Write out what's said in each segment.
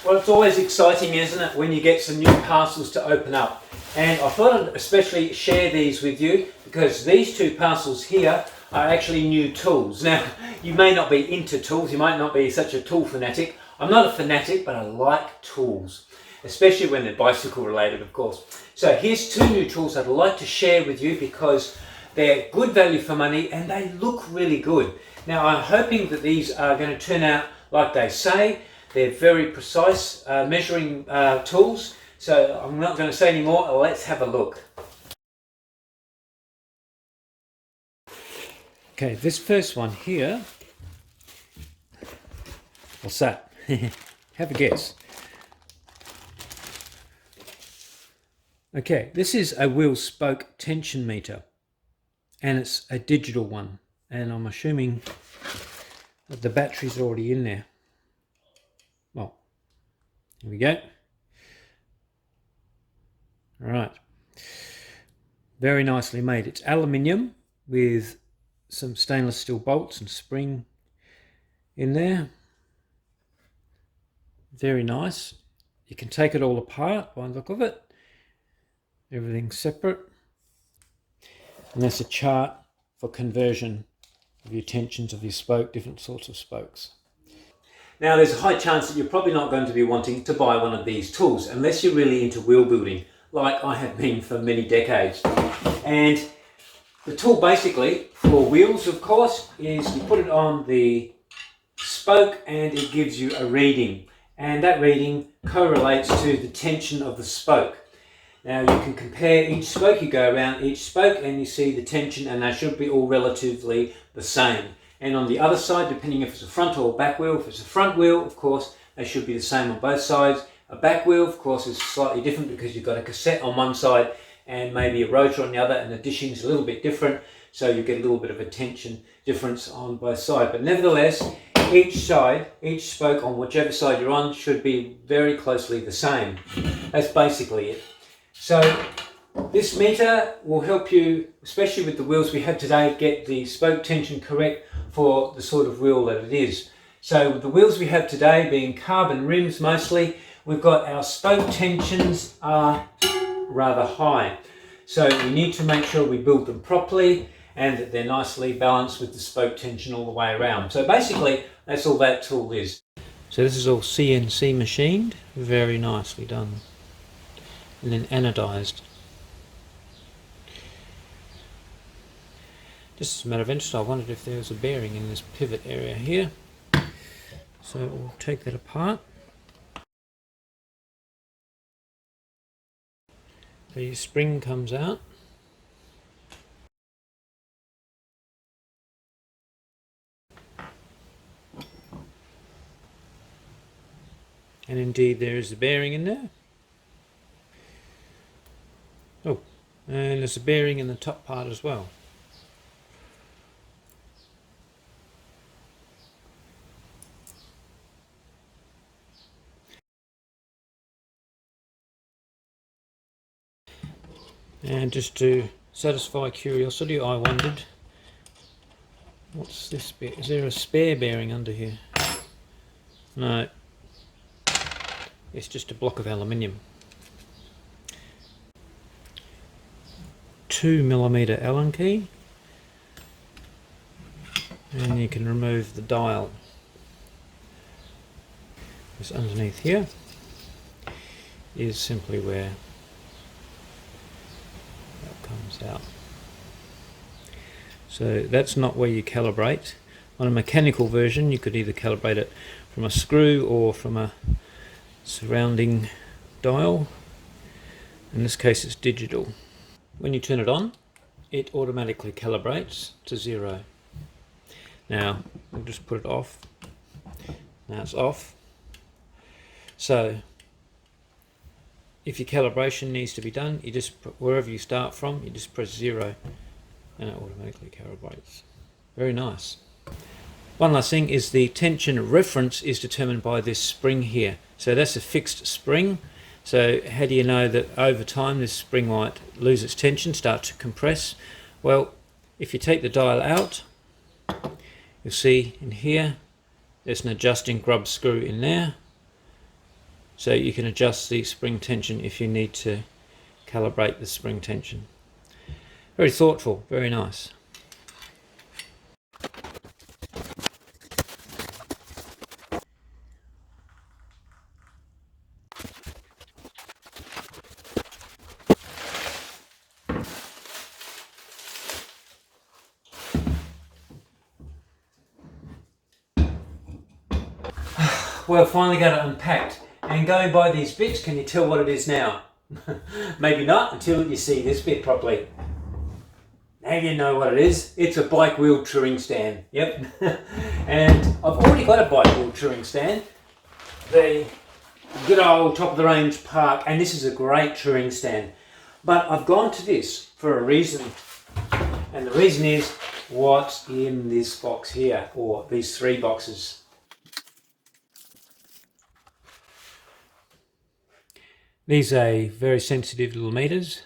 Well, it's always exciting, isn't it, when you get some new parcels to open up. And I thought I'd especially share these with you because these two parcels here are actually new tools. Now, you may not be into tools, you might not be such a tool fanatic. I'm not a fanatic, but I like tools, especially when they're bicycle related, of course. So here's two new tools I'd like to share with you because they're good value for money and they look really good. Now, I'm hoping that these are going to turn out like they say. They're very precise measuring tools. So I'm not going to say any more. Let's have a look. Okay, this first one here. What's that? Have a guess. Okay, this is a wheel spoke tension meter. And it's a digital one. And I'm assuming that the battery's already in there. Well, here we go. All right. Very nicely made. It's aluminium with some stainless steel bolts and spring in there. Very nice. You can take it all apart by the look of it. Everything's separate. And that's a chart for conversion of your tensions of your spoke, different sorts of spokes. Now, there's a high chance that you're probably not going to be wanting to buy one of these tools unless you're really into wheel building, like I have been for many decades. And the tool basically for wheels, of course, is you put it on the spoke and it gives you a reading. And that reading correlates to the tension of the spoke. Now, you can compare each spoke, you go around each spoke and you see the tension, and they should be all relatively the same. And on the other side, depending if it's a front or back wheel, if it's a front wheel, of course, they should be the same on both sides. A back wheel, of course, is slightly different because you've got a cassette on one side and maybe a rotor on the other, and the dishing is a little bit different, so you get a little bit of a tension difference on both sides. But nevertheless, each side, each spoke on whichever side you're on should be very closely the same. That's basically it. So this meter will help you, especially with the wheels we have today, get the spoke tension correct for the sort of wheel that it is. So with the wheels we have today being carbon rims mostly, we've got our spoke tensions are rather high. So we need to make sure we build them properly and that they're nicely balanced with the spoke tension all the way around. So basically, that's all that tool is. So this is all CNC machined, very nicely done. And then anodized. Just as a matter of interest, I wondered if there was a bearing in this pivot area here. So we'll take that apart. So your spring comes out. And indeed there is a bearing in there. Oh, and there's a bearing in the top part as well. And just to satisfy curiosity, I wondered, what's this bit? Is there a spare bearing under here? No, it's just a block of aluminium. 2mm Allen key, and you can remove the dial. This underneath here is simply where that comes out. So that's not where you calibrate. On a mechanical version you could either calibrate it from a screw or from a surrounding dial. In this case it's digital. When you turn it on, it automatically calibrates to 0. Now we'll just put it off. Now it's off. So if your calibration needs to be done, you just, wherever you start from, you just press 0 and it automatically calibrates. Very nice. One last thing is the tension reference is determined by this spring here. So that's a fixed spring. So how do you know that over time this spring might lose its tension, start to compress? Well, if you take the dial out, you'll see in here there's an adjusting grub screw in there. so you can adjust the spring tension if you need to calibrate the spring tension. Very thoughtful, very nice. Well, finally got it unpacked, and going by these bits, can you tell what it is now? Maybe not until you see this bit properly. Now you know what it is. It's a bike wheel touring stand. Yep. And I've already got a bike wheel touring stand. The good old top of the range Park, and this is a great touring stand. But I've gone to this for a reason. And the reason is what's in this box here, or these 3 boxes. These are very sensitive little meters.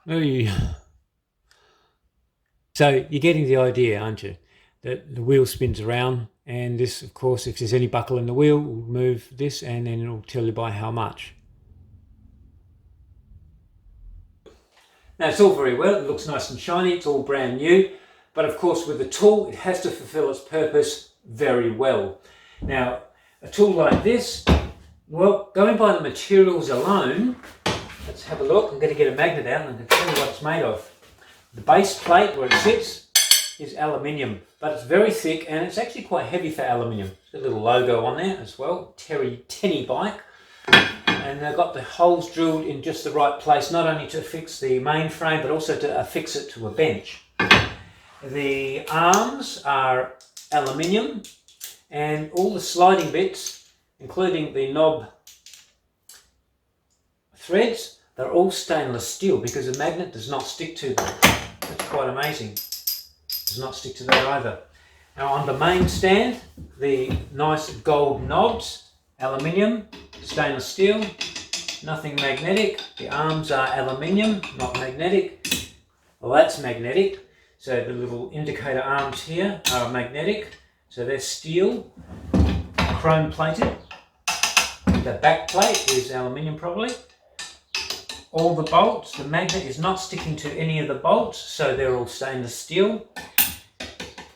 So you're getting the idea, aren't you? That the wheel spins around, and this, of course, if there's any buckle in the wheel, will move this, and then it'll tell you by how much. Now, it's all very well, it looks nice and shiny, it's all brand new, but of course with the tool, it has to fulfill its purpose very well. Now, a tool like this, well, going by the materials alone, let's have a look. I'm going to get a magnet out and I'm going to tell you what it's made of. The base plate where it sits is aluminium, but it's very thick and it's actually quite heavy for aluminium. There's a little logo on there as well, Tenny bike. And they've got the holes drilled in just the right place, not only to fix the main frame, but also to affix it to a bench. The arms are aluminium, and all the sliding bits, including the knob threads, they're all stainless steel because the magnet does not stick to them. That's quite amazing. Does not stick to that either. Now on the main stand, the nice gold knobs, aluminium, stainless steel, nothing magnetic. The arms are aluminium, not magnetic. Well, that's magnetic. So the little indicator arms here are magnetic. So they're steel, chrome plated. The back plate is aluminium probably. All the bolts, the magnet is not sticking to any of the bolts, so they're all stainless steel.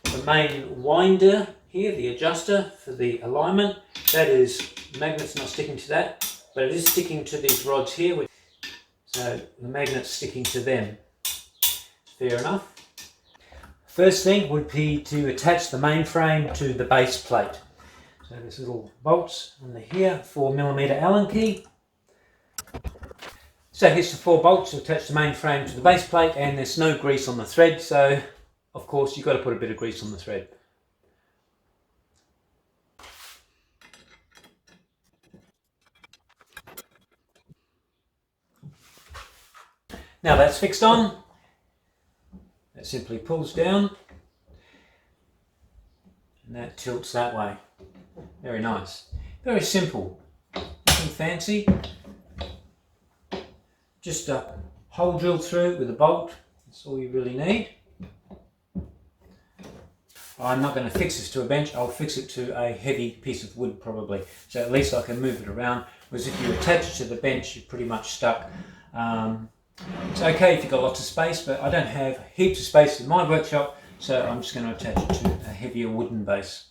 The main winder here, the adjuster for the alignment, that is, the magnet's not sticking to that, but it is sticking to these rods here, so the magnet's sticking to them. Fair enough. First thing would be to attach the main frame to the base plate. So there's little bolts under here, 4mm Allen key. So here's the 4 bolts to attach the main frame to the base plate, and there's no grease on the thread, so of course you've got to put a bit of grease on the thread. Now that's fixed on, that simply pulls down and that tilts that way. Very nice. Very simple, nothing fancy. Just a hole drilled through with a bolt, that's all you really need. I'm not going to fix this to a bench, I'll fix it to a heavy piece of wood probably, so at least I can move it around, whereas if you attach it to the bench you're pretty much stuck. It's okay if you've got lots of space, but I don't have heaps of space in my workshop, so I'm just going to attach it to a heavier wooden base.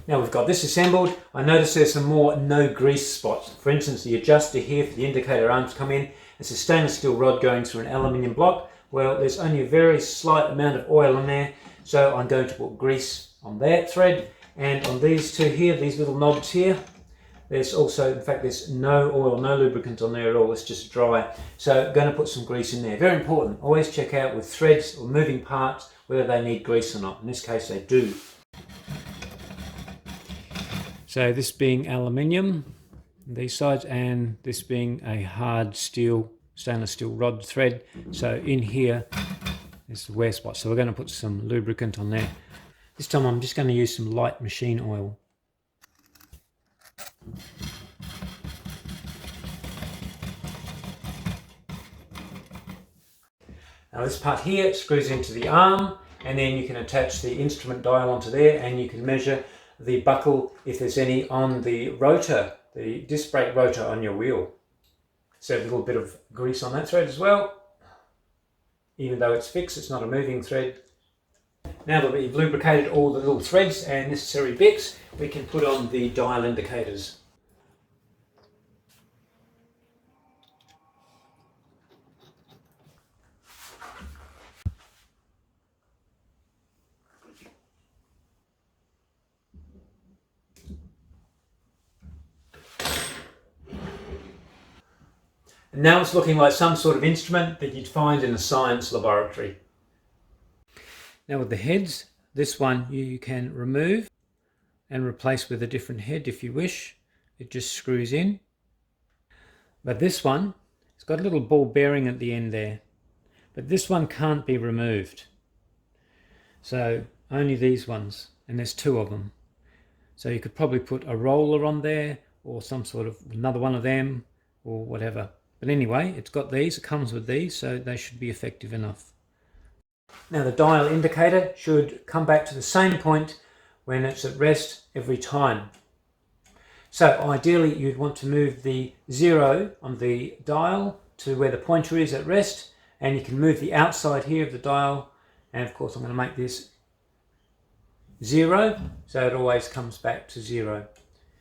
Now we've got this assembled, I notice there's some more no grease spots. For instance, the adjuster here for the indicator arms come in, it's a stainless steel rod going through an aluminium block. Well, there's only a very slight amount of oil in there, so I'm going to put grease on that thread, and on these two here, these little knobs here, there's also, in fact, there's no oil, no lubricant on there at all, it's just dry. So I'm going to put some grease in there. Very important, always check out with threads or moving parts whether they need grease or not. In this case they do. So this being aluminium, these sides, and this being a hard steel, stainless steel rod thread. So in here is the wear spot. So we're going to put some lubricant on there. This time I'm just going to use some light machine oil. Now this part here screws into the arm, and then you can attach the instrument dial onto there, and you can measure the buckle if there's any on the rotor, the disc brake rotor on your wheel. So a little bit of grease on that thread as well. Even though it's fixed, it's not a moving thread. Now that we've lubricated all the little threads and necessary bits, we can put on the dial indicators. And now it's looking like some sort of instrument that you'd find in a science laboratory. Now with the heads, this one you can remove and replace with a different head if you wish. It just screws in. But this one, it's got a little ball bearing at the end there. But this one can't be removed. So only these ones, and there's two of them. So you could probably put a roller on there or some sort of another one of them or whatever. But anyway, it's got these, it comes with these, so they should be effective enough. Now the dial indicator should come back to the same point when it's at rest every time. So ideally you'd want to move the 0 on the dial to where the pointer is at rest, and you can move the outside here of the dial, and of course I'm going to make this 0 so it always comes back to 0.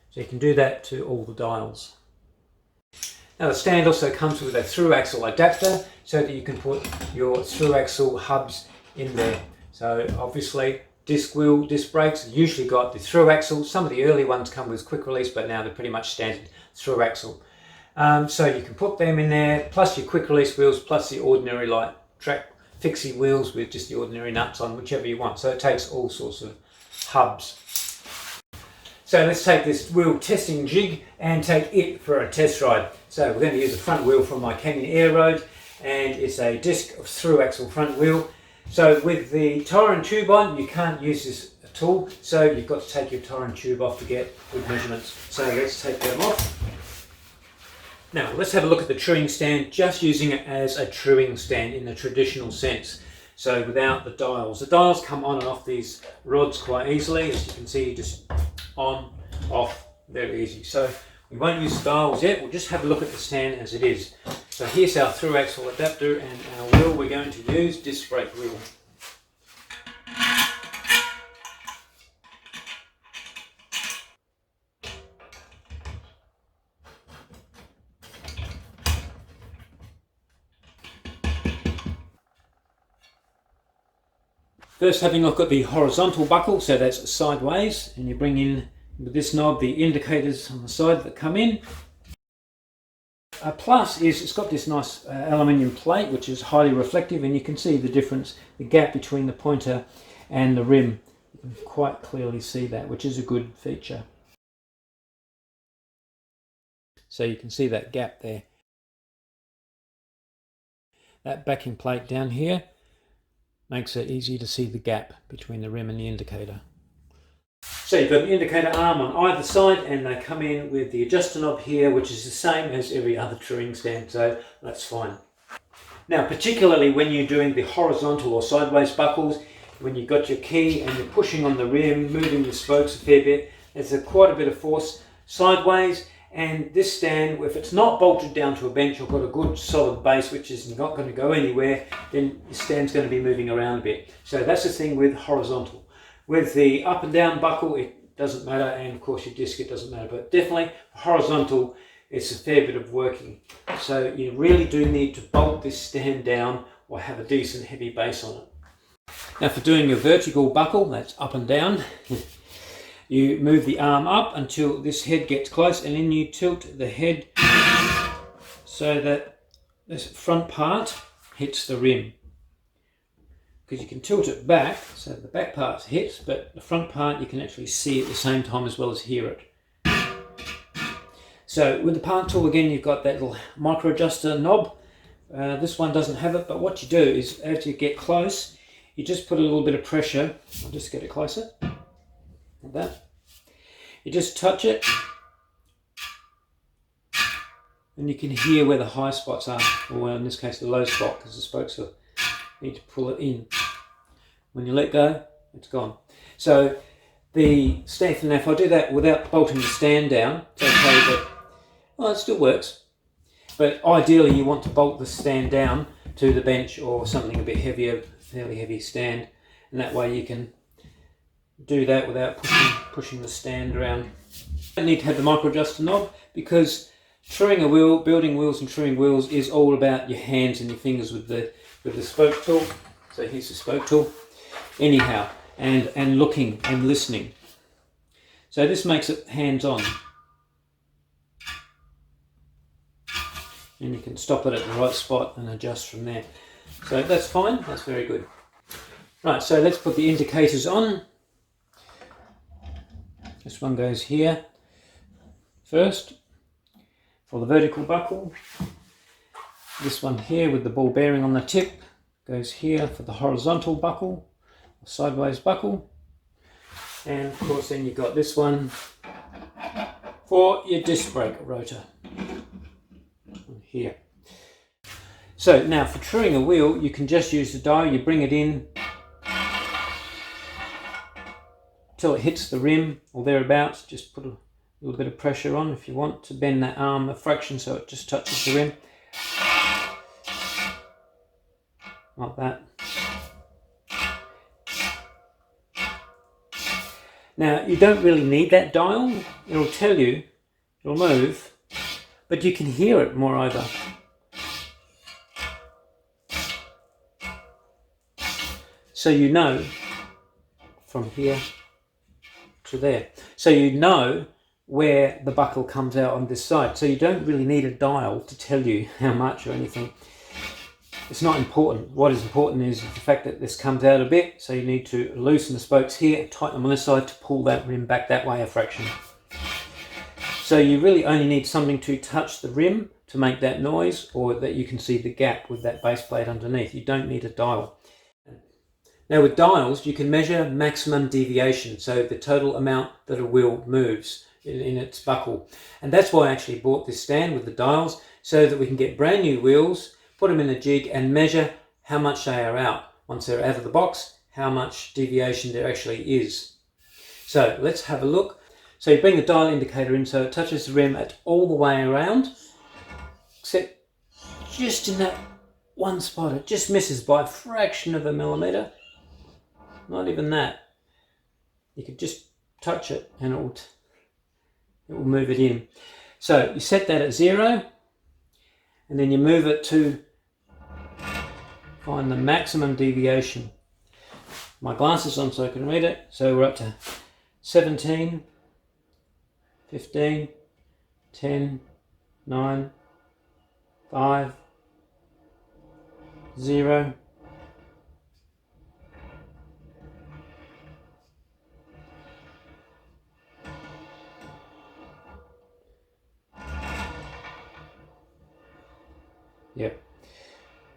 So you can do that to all the dials. Now the stand also comes with a through axle adapter so that you can put your through axle hubs in there. So obviously disc brakes usually got the through axle. Some of the early ones come with quick release, but now they're pretty much standard through axle. So you can put them in there, plus your quick release wheels, plus the ordinary light track fixie wheels with just the ordinary nuts on, whichever you want. So it takes all sorts of hubs. So let's take this wheel testing jig and take it for a test ride. So we're going to use the front wheel from my Canyon Air Road, and it's a disc through axle front wheel. So with the tire and tube on, you can't use this at all. So you've got to take your tire and tube off to get good measurements. So let's take them off. Now let's have a look at the truing stand, just using it as a truing stand in the traditional sense. So without the dials. The dials come on and off these rods quite easily. As you can see, just on, off, very easy. So we won't use the dials yet, we'll just have a look at the stand as it is. So here's our through axle adapter, and our wheel we're going to use, disc brake wheel. First, having a look at the horizontal buckle, so that's sideways, and you bring in with this knob the indicators on the side that come in. A plus is it's got this nice aluminium plate which is highly reflective, and you can see the difference, the gap between the pointer and the rim. You can quite clearly see that, which is a good feature. So you can see that gap there. That backing plate down here makes it easy to see the gap between the rim and the indicator. So you've got the indicator arm on either side, and they come in with the adjuster knob here, which is the same as every other truing stand, so that's fine. Now particularly when you're doing the horizontal or sideways buckles, when you've got your key and you're pushing on the rim, moving the spokes a fair bit, there's quite a bit of force sideways. And this stand, if it's not bolted down to a bench or got a good solid base which is not going to go anywhere, then the stand's going to be moving around a bit. So that's the thing with horizontal. With the up and down buckle, it doesn't matter, and of course your disc, it doesn't matter, but definitely horizontal, it's a fair bit of working. So you really do need to bolt this stand down or have a decent heavy base on it. Now for doing your vertical buckle, that's up and down, you move the arm up until this head gets close, and then you tilt the head so that this front part hits the rim. Because you can tilt it back, so the back part hits, but the front part you can actually see at the same time as well as hear it. So with the part tool, again, you've got that little micro adjuster knob. This one doesn't have it, but what you do is as you get close, you just put a little bit of pressure. I'll just get it closer. Like that. You just touch it, and you can hear where the high spots are, or in this case the low spot, because the spokes are You need to pull it in. When you let go, it's gone. So the stand, now if I do that without bolting the stand down, it's okay, but well, it still works. But ideally you want to bolt the stand down to the bench or something a bit heavier, fairly heavy stand, and that way you can do that without pushing the stand around. You don't need to have the micro adjuster knob, because truing a wheel, building wheels and truing wheels is all about your hands and your fingers with the spoke tool. So here's the spoke tool. Anyhow, and looking and listening. So this makes it hands-on. And you can stop it at the right spot and adjust from there. So that's fine, that's very good. Right, so let's put the indicators on. This one goes here first for the vertical buckle. This one here with the ball bearing on the tip goes here for the horizontal buckle, or sideways buckle. And of course then you've got this one for your disc brake rotor here. So now for truing a wheel, you can just use the dial. You bring it in till it hits the rim or thereabouts. Just put a little bit of pressure on if you want to bend that arm a fraction so it just touches the rim. Like that. Now you don't really need that dial. It'll tell you, it'll move, but you can hear it moreover. So you know from here to there. So you know where the buckle comes out on this side. So you don't really need a dial to tell you how much or anything. It's not important. What is important is the fact that this comes out a bit, so you need to loosen the spokes here, tighten them on this side to pull that rim back that way a fraction. So you really only need something to touch the rim to make that noise, or that you can see the gap with that base plate underneath. You don't need a dial. Now with dials, you can measure maximum deviation, so the total amount that a wheel moves in its buckle. And that's why I actually bought this stand with the dials, so that we can get brand new wheels, put them in a jig and measure how much they are out. Once they're out of the box, how much deviation there actually is. So let's have a look. So you bring the dial indicator in so it touches the rim at all the way around, except just in that one spot. It just misses by a fraction of a millimetre. Not even that. You could just touch it and it will move it in. So you set that at 0 and then you move it to find the maximum deviation. My glasses on so I can read it. So we're up to 17, 15, 10, 9, 5, 0. Yep.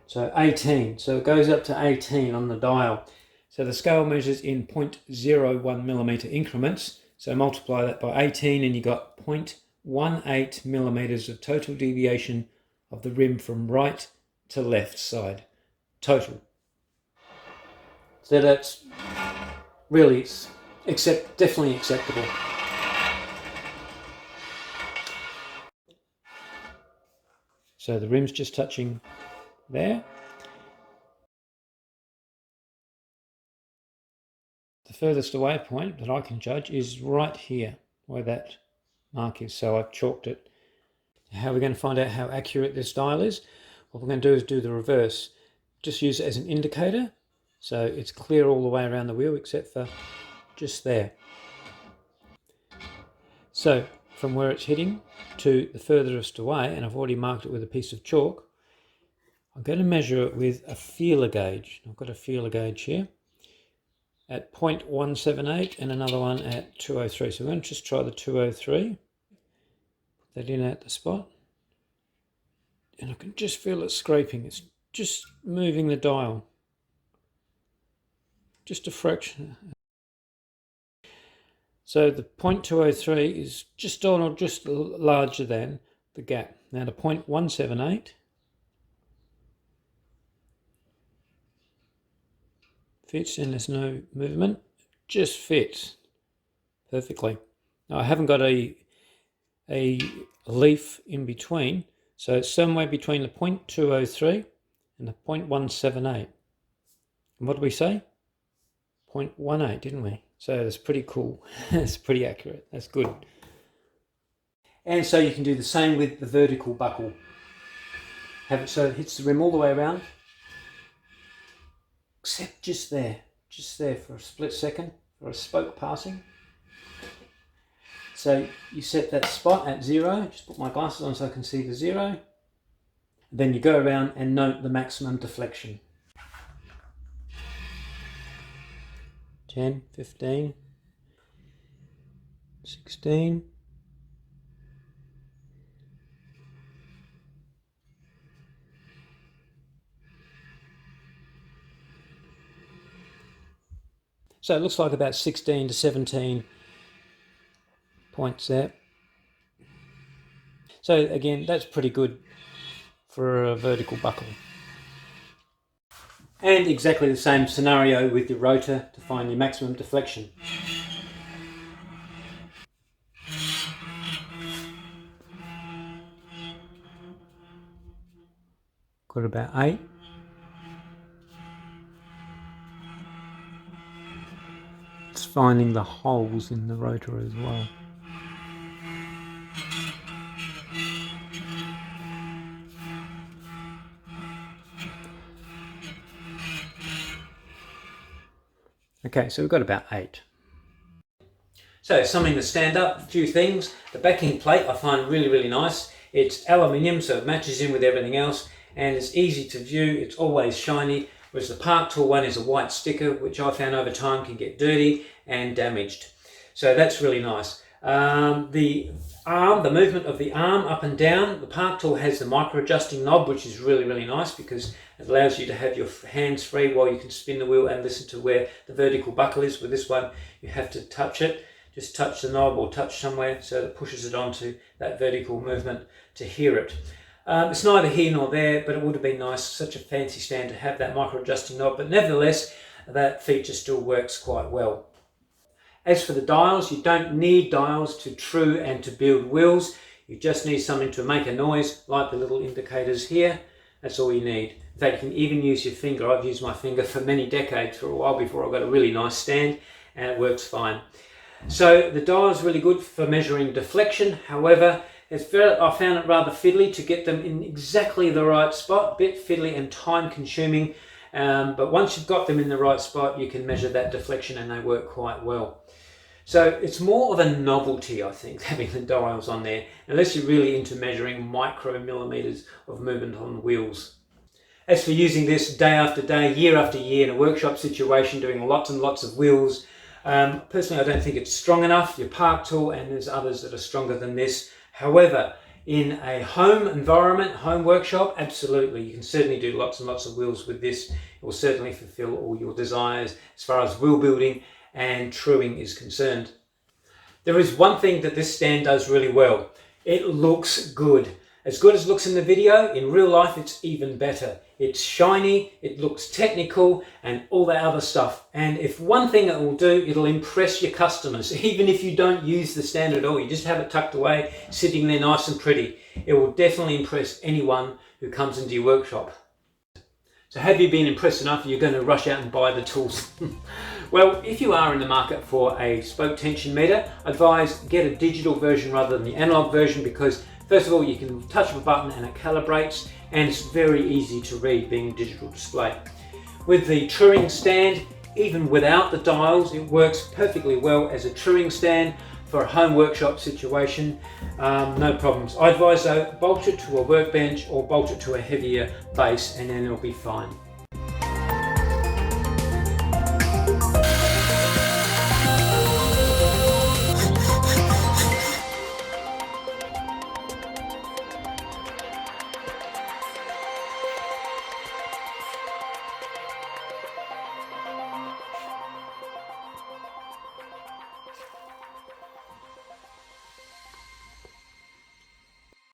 So 18. So it goes up to 18 on the dial. So the scale measures in 0.01 millimeter increments. So multiply that by 18 and you got 0.18 millimeters of total deviation of the rim from right to left side. Total. So that's really definitely acceptable. So the rim's just touching there. The furthest away point that I can judge is right here, where that mark is. So I've chalked it. How are we going to find out how accurate this dial is? What we're going to do is do the reverse. Just use it as an indicator. So it's clear all the way around the wheel except for just there. So from where it's hitting to the furthest away, and I've already marked it with a piece of chalk, I'm going to measure it with a feeler gauge. I've got a feeler gauge here at 0.178 and another one at 203. So we're going to just try the 203. Put that in at the spot. And I can just feel it scraping. It's just moving the dial. Just a fraction. So the 0.203 is just on or just larger than the gap. Now the 0.178 fits and there's no movement. Just fits perfectly. Now I haven't got a leaf in between, so it's somewhere between the 0.203 and the 0.178. And what did we say? 0.18, didn't we? So that's pretty cool. That's pretty accurate. That's good. And so you can do the same with the vertical buckle. Have it so it hits the rim all the way around, except just there for a split second, for a spoke passing. So you set that spot at 0, just put my glasses on so I can see the 0. Then you go around and note the maximum deflection. 10, 15, 16, 16. So it looks like about 16 to 17 points there. So again, that's pretty good for a vertical buckle. And exactly the same scenario with your rotor to find your maximum deflection. Got about 8. It's finding the holes in the rotor as well. Okay, so we've got about 8. So something to stand up, a few things. The backing plate I find really nice. It's aluminium, so it matches in with everything else, and it's easy to view. It's always shiny, whereas the Park Tool one is a white sticker, which I found over time can get dirty and damaged. So that's really nice. The movement of the arm up and down, the Park Tool has the micro adjusting knob, which is really nice because it allows you to have your hands free while you can spin the wheel and listen to where the vertical buckle is. With this one, you have to touch it. Just touch the knob or touch somewhere so that pushes it onto that vertical movement to hear it. It's neither here nor there, but it would have been nice, such a fancy stand, to have that micro adjusting knob, but nevertheless, that feature still works quite well. As for the dials, you don't need dials to true and to build wheels. You just need something to make a noise, like the little indicators here. That's all you need. In fact, you can even use your finger. I've used my finger for many decades, for a while before I got a really nice stand, and it works fine. So the dial is really good for measuring deflection. However, I found it rather fiddly to get them in exactly the right spot, a bit fiddly and time consuming. But once you've got them in the right spot, you can measure that deflection and they work quite well. So it's more of a novelty, I think, having the dials on there, unless you're really into measuring micromillimeters of movement on the wheels. As for using this day after day, year after year in a workshop situation, doing lots and lots of wheels, personally I don't think it's strong enough. Your Park Tool, and there's others that are stronger than this. However, in a home environment, home workshop, absolutely, you can certainly do lots and lots of wheels with this. It will certainly fulfill all your desires as far as wheel building and truing is concerned. There is one thing that this stand does really well. It looks good. As good as it looks in the video, in real life it's even better. It's shiny, it looks technical, and all that other stuff. And if one thing it will do, it'll impress your customers. Even if you don't use the stand at all, you just have it tucked away, sitting there nice and pretty. It will definitely impress anyone who comes into your workshop. So have you been impressed enough you're going to rush out and buy the tools? Well, if you are in the market for a spoke tension meter, I advise get a digital version rather than the analog version, because first of all, you can touch a button and it calibrates, and it's very easy to read being a digital display. With the truing stand, even without the dials, it works perfectly well as a truing stand for a home workshop situation. No problems. I advise though, bolt it to a workbench or bolt it to a heavier base and then it'll be fine.